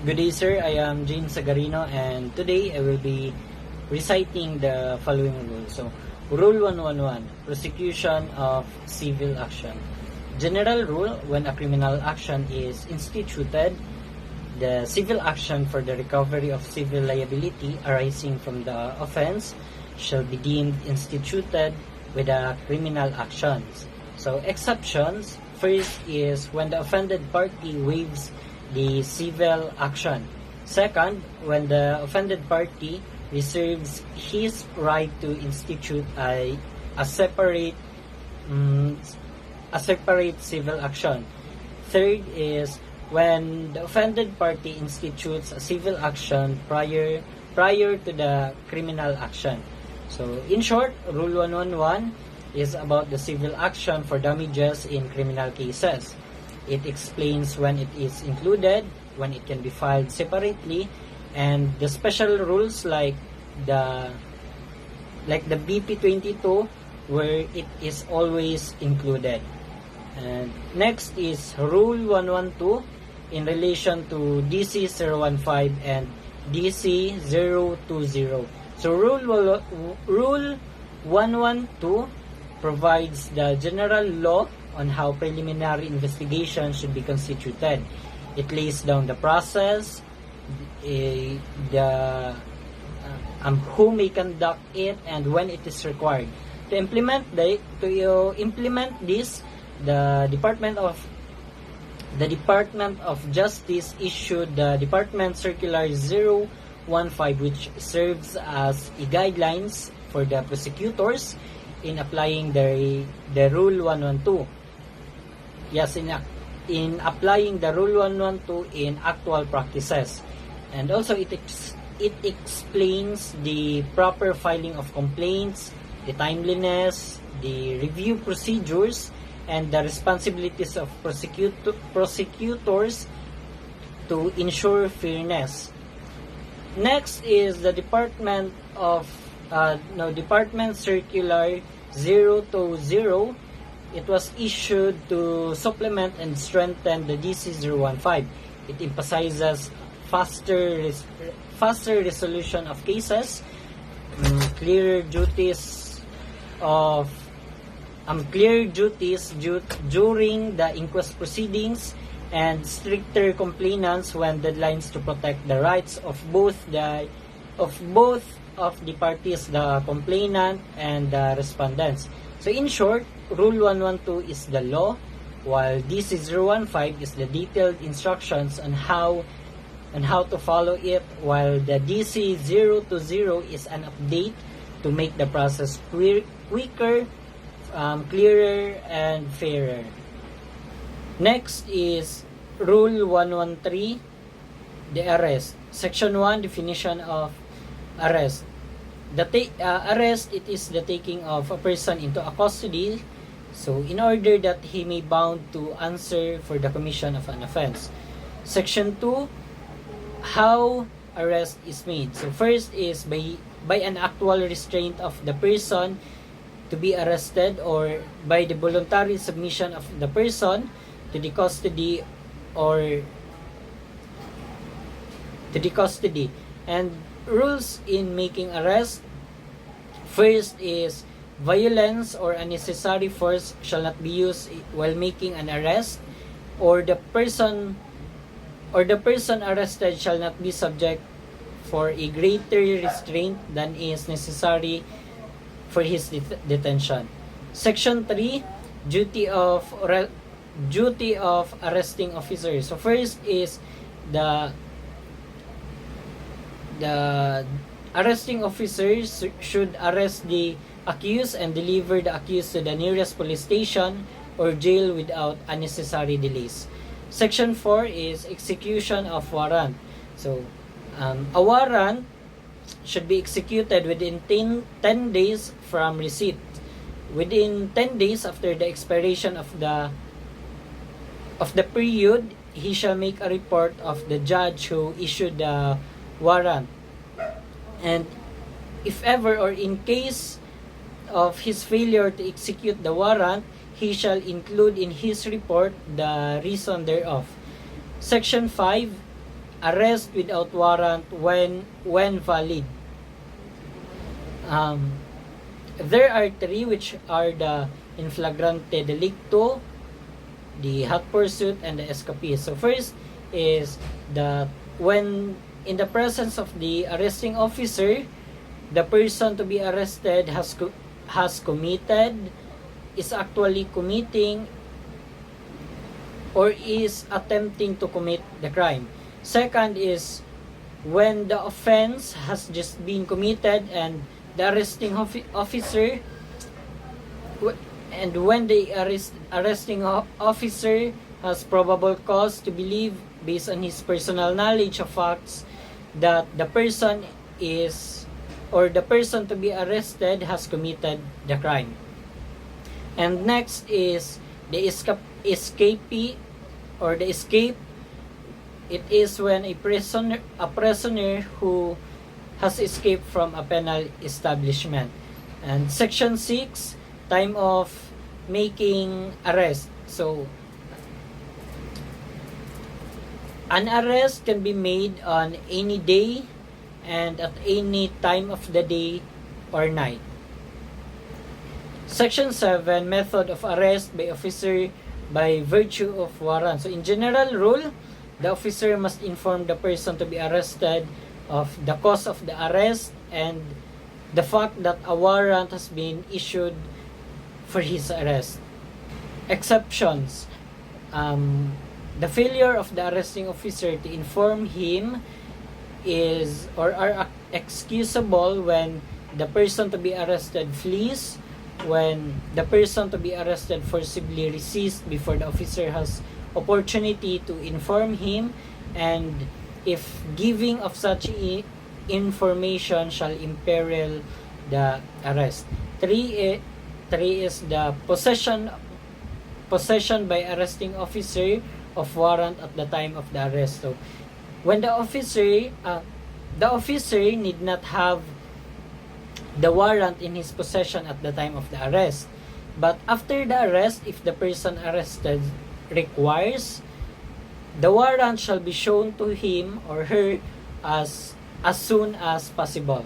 Good day, sir. I am James Sagarino, and today I will be reciting the following rules. So, Rule 111, Prosecution of Civil Action. General rule: when a criminal action is instituted, the civil action for the recovery of civil liability arising from the offense shall be deemed instituted with the criminal actions. So, exceptions: first is when the offended party waives the civil action. Second, when the offended party reserves his right to institute a separate civil action. Third is when the offended party institutes a civil action prior to the criminal action. So in short, Rule 111 is about the civil action for damages in criminal cases. It explains when it is included, when it can be filed separately, and the special rules like the BP22 where it is always included. And next is Rule 112 in relation to DC 015 and DC 020. So Rule 112 provides the general law on how preliminary investigation should be constituted. It lays down the process, who may conduct it, and when it is required. To implement this, the Department of Justice issued the Department Circular 015, which serves as a guidelines for the prosecutors in applying the Rule 112. Yes, in applying the Rule 112 in actual practices. And also it explains the proper filing of complaints, the timeliness, the review procedures, and the responsibilities of prosecutors to ensure fairness. Next is the Department Circular 020. It was issued to supplement and strengthen the DC 015. It emphasizes faster resolution of cases, clear duties during the inquest proceedings, and stricter compliance when deadlines to protect the rights of both of the parties, the complainant and the respondents. So in short, Rule 112 is the law, while DC 015 is the detailed instructions on how to follow it, while the DC 020 is an update to make the process quicker, clearer, and fairer. Next is Rule 113, the arrest. Section 1, definition of arrest. Arrest, it is the taking of a person into a custody, so in order that he may bound to answer for the commission of an offense. Section 2, how arrest is made. So first is by an actual restraint of the person to be arrested, or by the voluntary submission of the person to the custody and rules in making arrest. First is violence or unnecessary force shall not be used while making an arrest, or the person arrested shall not be subject for a greater restraint than is necessary for his detention. Section 3, duty of arresting officers. So first is the arresting officers should arrest the accused and deliver the accused to the nearest police station or jail without unnecessary delays. Section 4 is execution of warrant. So a warrant should be executed within 10 days from receipt. Within 10 days after the expiration of the period, he shall make a report of the judge who issued the warrant. And if ever or in case of his failure to execute the warrant, he shall include in his report the reason thereof. Section 5 arrest without warrant when valid. There are three, which are the in flagrante delicto, the hot pursuit, and the escapist. So first is the when in the presence of the arresting officer, the person to be arrested is actually committing or is attempting to commit the crime. Second is when the offense has just been committed and the arresting officer and when the arresting officer has probable cause to believe, based on his personal knowledge of facts, that the person is or the person to be arrested has committed the crime. And next is the escapee or the escape. It is when a prisoner who has escaped from a penal establishment. And section 6, time of making arrest. So an arrest can be made on any day and at any time of the day or night. Section 7, method of arrest by officer by virtue of warrant. So in general rule, the officer must inform the person to be arrested of the cause of the arrest and the fact that a warrant has been issued for his arrest. Exceptions. The failure of the arresting officer to inform him is or are excusable when the person to be arrested flees, when the person to be arrested forcibly resists before the officer has opportunity to inform him, and if giving of such information shall imperil the arrest. 3 is the possession by arresting officer of warrant at the time of the arrest. So when the officer need not have the warrant in his possession at the time of the arrest, but after the arrest, if the person arrested requires, the warrant shall be shown to him or her as soon as possible.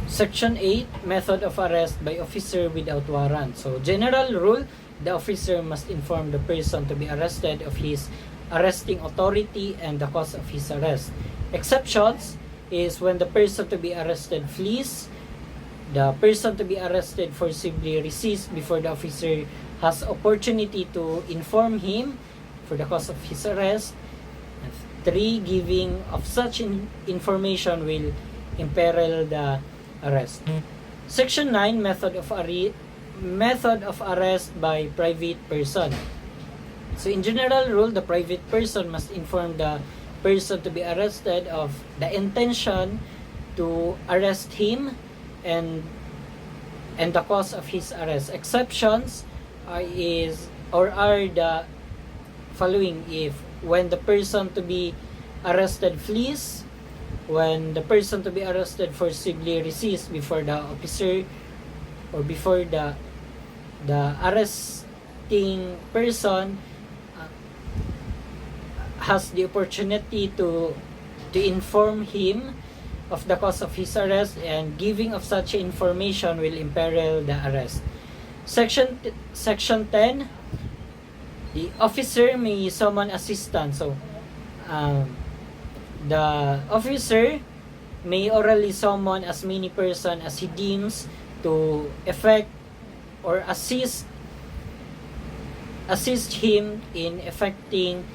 Section 8, method of arrest by officer without warrant. So general rule, the officer must inform the person to be arrested of his arresting authority and the cause of his arrest. Exceptions is when the person to be arrested flees, the person to be arrested forcibly resists before the officer has opportunity to inform him for the cause of his arrest. 3, giving of such information will imperil the arrest. Section 9, method of arrest by private person. So in general rule, the private person must inform the person to be arrested of the intention to arrest him and the cause of his arrest. Exceptions are the following: if when the person to be arrested flees, when the person to be arrested forcibly resists before the officer or before the arresting person has the opportunity to inform him of the cause of his arrest, and giving of such information will imperil the arrest. Section 10, the officer may summon assistance. So the officer may orally summon as many persons as he deems to effect or assist him in effecting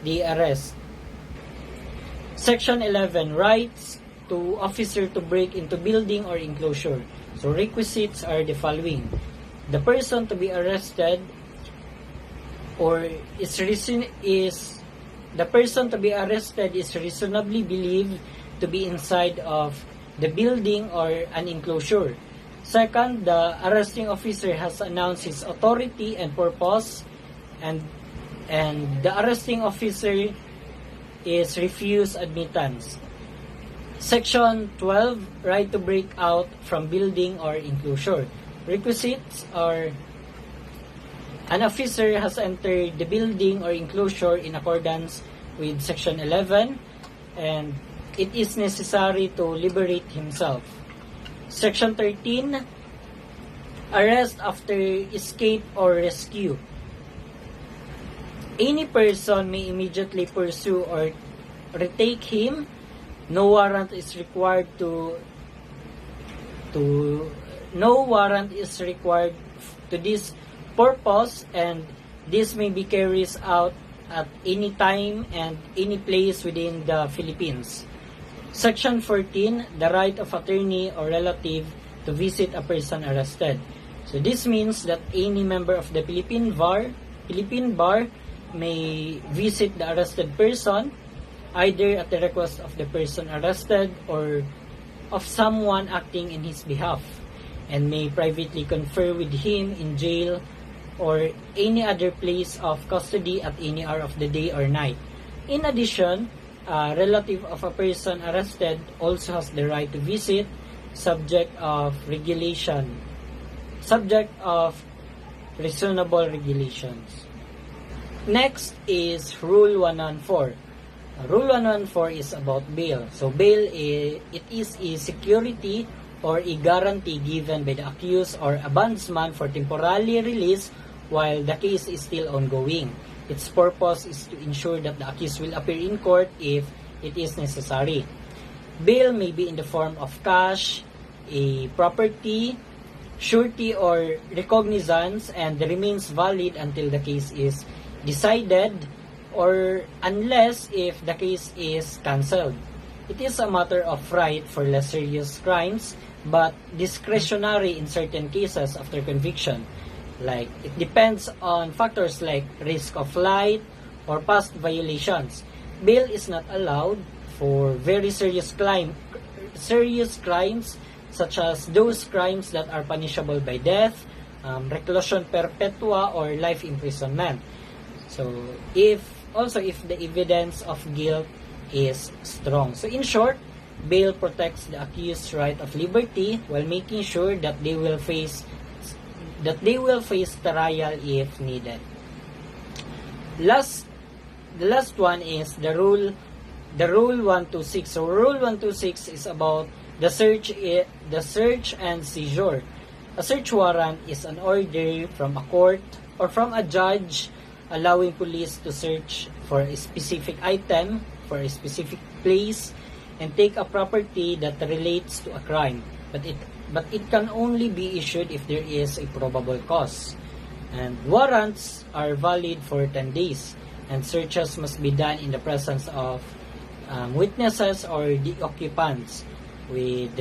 the arrest. Section 11, rights to officer to break into building or enclosure. So requisites are the following: the person to be arrested or is the person to be arrested is reasonably believed to be inside of the building or an enclosure. Second, the arresting officer has announced his authority and purpose, and the arresting officer is refused admittance. Section 12, right to break out from building or enclosure. Requisites are: an officer has entered the building or enclosure in accordance with Section 11, and it is necessary to liberate himself. Section 13, arrest after escape or rescue. Any person may immediately pursue or retake him. No warrant is required to this purpose, and this may be carried out at any time and any place within the Philippines. Section 14, the right of attorney or relative to visit a person arrested. So this means that any member of the Philippine Bar may visit the arrested person either at the request of the person arrested or of someone acting in his behalf, and may privately confer with him in jail or any other place of custody at any hour of the day or night. In addition, a relative of a person arrested also has the right to visit, subject of reasonable regulations. Next is Rule 114. Rule 114 is about bail. So bail it is a security or a guarantee given by the accused or a bondsman for temporary release while the case is still ongoing. Its purpose is to ensure that the accused will appear in court if it is necessary. Bail may be in the form of cash, a property, surety, or recognizance, and remains valid until the case is decided or unless if the case is cancelled. It is a matter of right for less serious crimes, but discretionary in certain cases after conviction. Like, it depends on factors like risk of flight or past violations. Bail is not allowed for very serious crimes such as those crimes that are punishable by death, reclusion perpetua, or life imprisonment. So, if the evidence of guilt is strong. So, in short, bail protects the accused's right of liberty while making sure that they will face trial if needed. The last one is the rule 126. So Rule 126 is about the search and seizure. A search warrant is an order from a court or from a judge allowing police to search for a specific item, for a specific place, and take a property that relates to a crime. But it can only be issued if there is a probable cause. And warrants are valid for 10 days, and searches must be done in the presence of witnesses or the occupants with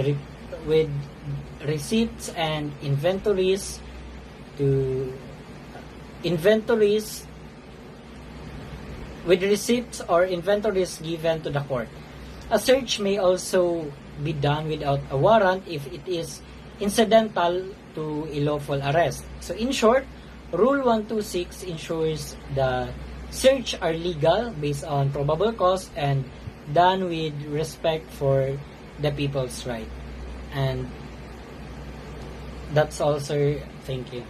receipts and inventories given to the court. A search may also be done without a warrant if it is incidental to a lawful arrest. So in short, Rule 126 ensures the search are legal based on probable cause and done with respect for the people's right. And that's all, sir. Thank you.